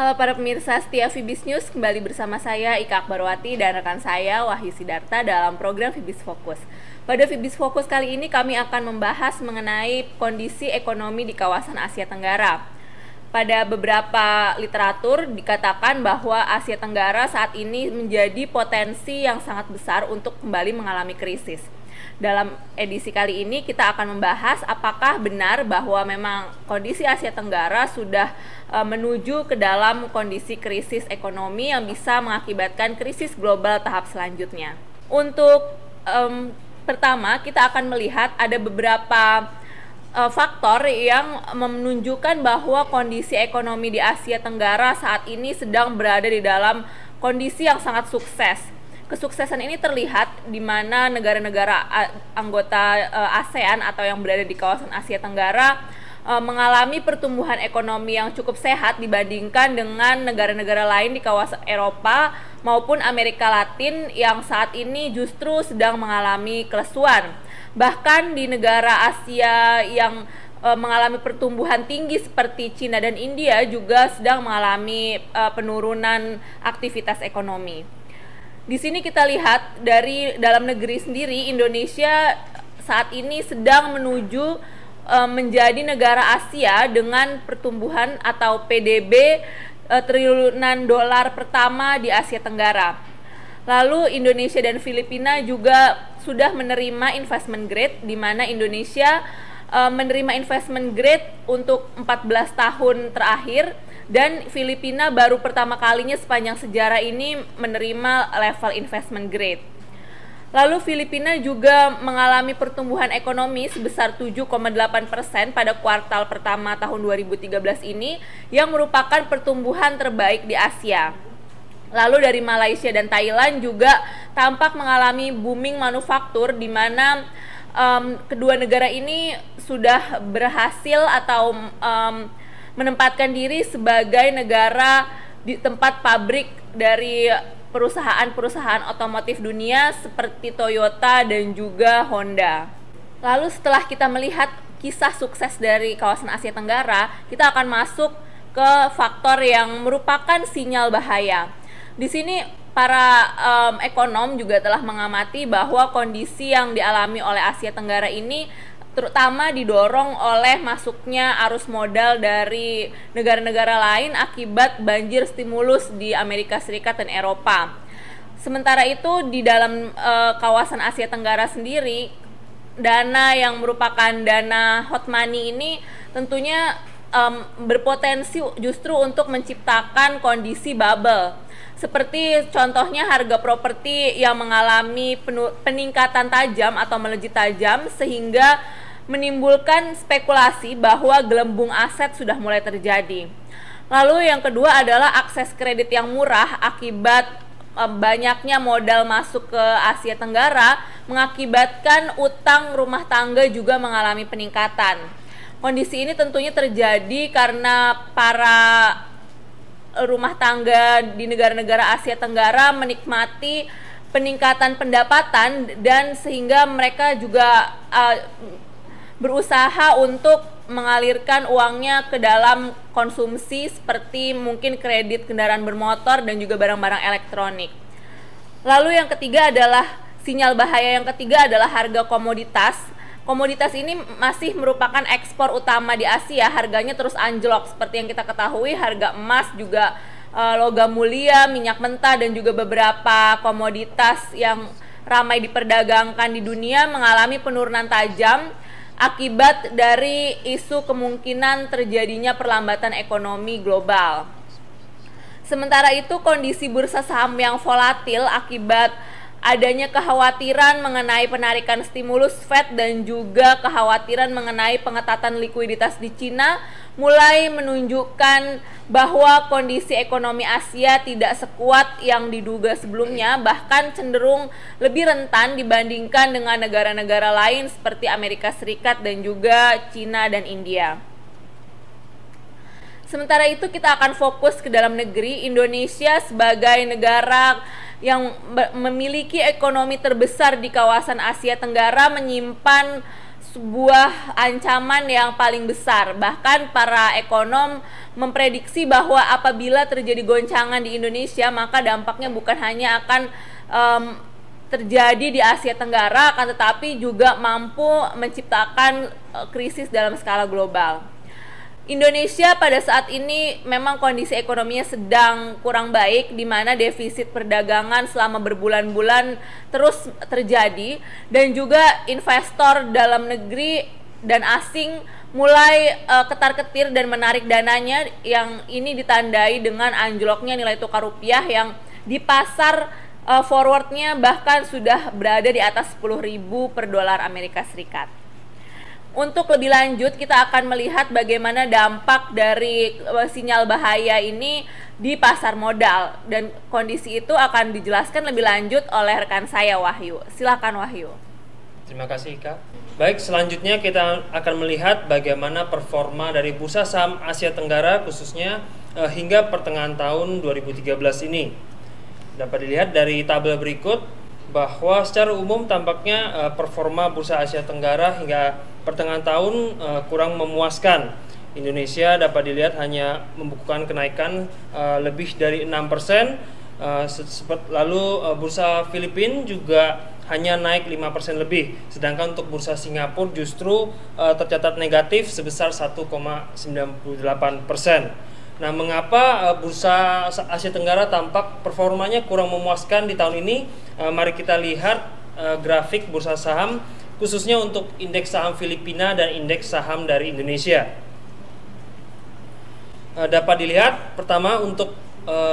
Halo para pemirsa setia Fibis News, kembali bersama saya Ika Akbarwati dan rekan saya Wahyu Sidarta dalam program Fibis Fokus. Pada Fibis Fokus kali ini kami akan membahas mengenai kondisi ekonomi di kawasan Asia Tenggara. Pada beberapa literatur dikatakan bahwa Asia Tenggara saat ini menjadi potensi yang sangat besar untuk kembali mengalami krisis. Dalam edisi kali ini kita akan membahas apakah benar bahwa memang kondisi Asia Tenggara sudah menuju ke dalam kondisi krisis ekonomi yang bisa mengakibatkan krisis global tahap selanjutnya. Untuk pertama kita akan melihat ada beberapa faktor yang menunjukkan bahwa kondisi ekonomi di Asia Tenggara saat ini sedang berada di dalam kondisi yang sangat sukses. Kesuksesan ini terlihat di mana negara-negara anggota ASEAN atau yang berada di kawasan Asia Tenggara mengalami pertumbuhan ekonomi yang cukup sehat dibandingkan dengan negara-negara lain di kawasan Eropa maupun Amerika Latin yang saat ini justru sedang mengalami kelesuan. Bahkan di negara Asia yang mengalami pertumbuhan tinggi seperti Cina dan India juga sedang mengalami penurunan aktivitas ekonomi. Di sini kita lihat dari dalam negeri sendiri, Indonesia saat ini sedang menuju menjadi negara Asia dengan pertumbuhan atau PDB triliunan dolar pertama di Asia Tenggara. Lalu Indonesia dan Filipina juga sudah menerima investment grade, di mana Indonesia menerima investment grade untuk 14 tahun terakhir, dan Filipina baru pertama kalinya sepanjang sejarah ini menerima level investment grade. Lalu Filipina juga mengalami pertumbuhan ekonomi sebesar 7,8% pada kuartal pertama tahun 2013 ini, yang merupakan pertumbuhan terbaik di Asia. Lalu dari Malaysia dan Thailand juga tampak mengalami booming manufaktur, di mana kedua negara ini sudah berhasil atau menempatkan diri sebagai negara di tempat pabrik dari perusahaan-perusahaan otomotif dunia seperti Toyota dan juga Honda. Lalu setelah kita melihat kisah sukses dari kawasan Asia Tenggara, kita akan masuk ke faktor yang merupakan sinyal bahaya. Di sini para ekonom juga telah mengamati bahwa kondisi yang dialami oleh Asia Tenggara ini terutama didorong oleh masuknya arus modal dari negara-negara lain akibat banjir stimulus di Amerika Serikat dan Eropa. Sementara itu di dalam kawasan Asia Tenggara sendiri, dana yang merupakan dana hot money ini tentunya berpotensi justru untuk menciptakan kondisi bubble. Seperti contohnya harga properti yang mengalami peningkatan tajam atau melejit tajam sehingga menimbulkan spekulasi bahwa gelembung aset sudah mulai terjadi. Lalu yang kedua adalah akses kredit yang murah akibat banyaknya modal masuk ke Asia Tenggara mengakibatkan utang rumah tangga juga mengalami peningkatan. Kondisi ini tentunya terjadi karena para rumah tangga di negara-negara Asia Tenggara menikmati peningkatan pendapatan dan sehingga mereka juga berusaha untuk mengalirkan uangnya ke dalam konsumsi seperti mungkin kredit kendaraan bermotor dan juga barang-barang elektronik. Lalu yang ketiga adalah sinyal bahaya yang ketiga adalah harga komoditas. Komoditas ini masih merupakan ekspor utama di Asia, harganya terus anjlok. Seperti yang kita ketahui, harga emas juga logam mulia, minyak mentah dan juga beberapa komoditas yang ramai diperdagangkan di dunia mengalami penurunan tajam akibat dari isu kemungkinan terjadinya perlambatan ekonomi global. Sementara itu kondisi bursa saham yang volatil akibat adanya kekhawatiran mengenai penarikan stimulus Fed dan juga kekhawatiran mengenai pengetatan likuiditas di Cina mulai menunjukkan bahwa kondisi ekonomi Asia tidak sekuat yang diduga sebelumnya, bahkan cenderung lebih rentan dibandingkan dengan negara-negara lain seperti Amerika Serikat dan juga Cina dan India. Sementara itu kita akan fokus ke dalam negeri. Indonesia sebagai negara yang memiliki ekonomi terbesar di kawasan Asia Tenggara menyimpan sebuah ancaman yang paling besar. Bahkan para ekonom memprediksi bahwa apabila terjadi goncangan di Indonesia, maka dampaknya bukan hanya akan terjadi di Asia Tenggara, akan tetapi juga mampu menciptakan krisis dalam skala global. Indonesia pada saat ini memang kondisi ekonominya sedang kurang baik, di mana defisit perdagangan selama berbulan-bulan terus terjadi, dan juga investor dalam negeri dan asing mulai ketar-ketir dan menarik dananya, yang ini ditandai dengan anjloknya nilai tukar rupiah yang di pasar forwardnya bahkan sudah berada di atas 10.000 per dolar Amerika Serikat. Untuk lebih lanjut, kita akan melihat bagaimana dampak dari sinyal bahaya ini di pasar modal, dan kondisi itu akan dijelaskan lebih lanjut oleh rekan saya, Wahyu. Silakan, Wahyu. Terima kasih, Kak. Baik, selanjutnya kita akan melihat bagaimana performa dari bursa saham Asia Tenggara khususnya hingga pertengahan tahun 2013 ini. Dapat dilihat dari tabel berikut bahwa secara umum tampaknya performa bursa Asia Tenggara hingga pertengahan tahun kurang memuaskan. Indonesia dapat dilihat hanya membukukan kenaikan lebih dari 6%, lalu bursa Filipina juga hanya naik 5% lebih, sedangkan untuk bursa Singapura justru tercatat negatif sebesar 1,98%. Nah, mengapa bursa Asia Tenggara tampak performanya kurang memuaskan di tahun ini? Mari kita lihat grafik bursa saham khususnya untuk indeks saham Filipina dan indeks saham dari Indonesia. Dapat dilihat pertama untuk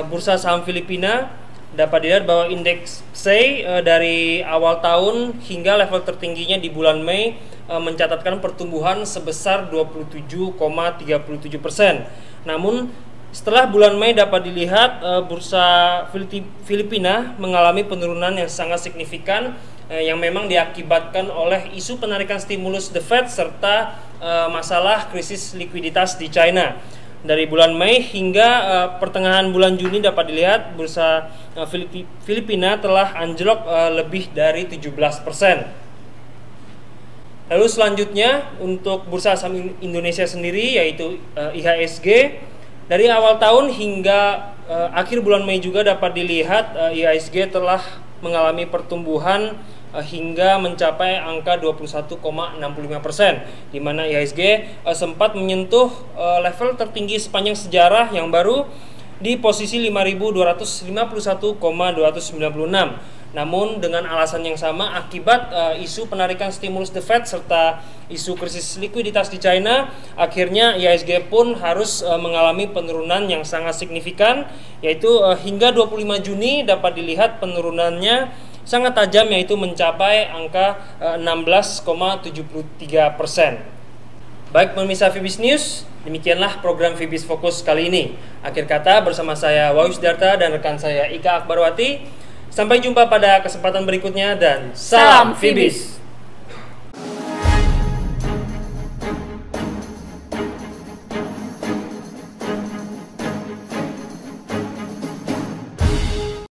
bursa saham Filipina, dapat dilihat bahwa indeks SEI dari awal tahun hingga level tertingginya di bulan Mei mencatatkan pertumbuhan sebesar 27,37%. Namun setelah bulan Mei dapat dilihat bursa Filipina mengalami penurunan yang sangat signifikan, yang memang diakibatkan oleh isu penarikan stimulus The Fed serta masalah krisis likuiditas di China. Dari bulan Mei hingga pertengahan bulan Juni dapat dilihat bursa Filipina telah anjlok lebih dari 17%. Lalu selanjutnya untuk bursa saham Indonesia sendiri, yaitu IHSG, dari awal tahun hingga akhir bulan Mei juga dapat dilihat IHSG telah mengalami pertumbuhan hingga mencapai angka 21,65%, di mana IHSG sempat menyentuh level tertinggi sepanjang sejarah yang baru di posisi 5.251,296. Namun dengan alasan yang sama, akibat isu penarikan stimulus The Fed serta isu krisis likuiditas di China, akhirnya IHSG pun harus mengalami penurunan yang sangat signifikan, yaitu hingga 25 Juni dapat dilihat penurunannya sangat tajam, yaitu mencapai angka 16,73%. Baik pemirsa Fibis News, demikianlah program Fibis Fokus kali ini. Akhir kata bersama saya Wahyu Sidarta dan rekan saya Ika Akbarwati. Sampai jumpa pada kesempatan berikutnya dan salam Fibis.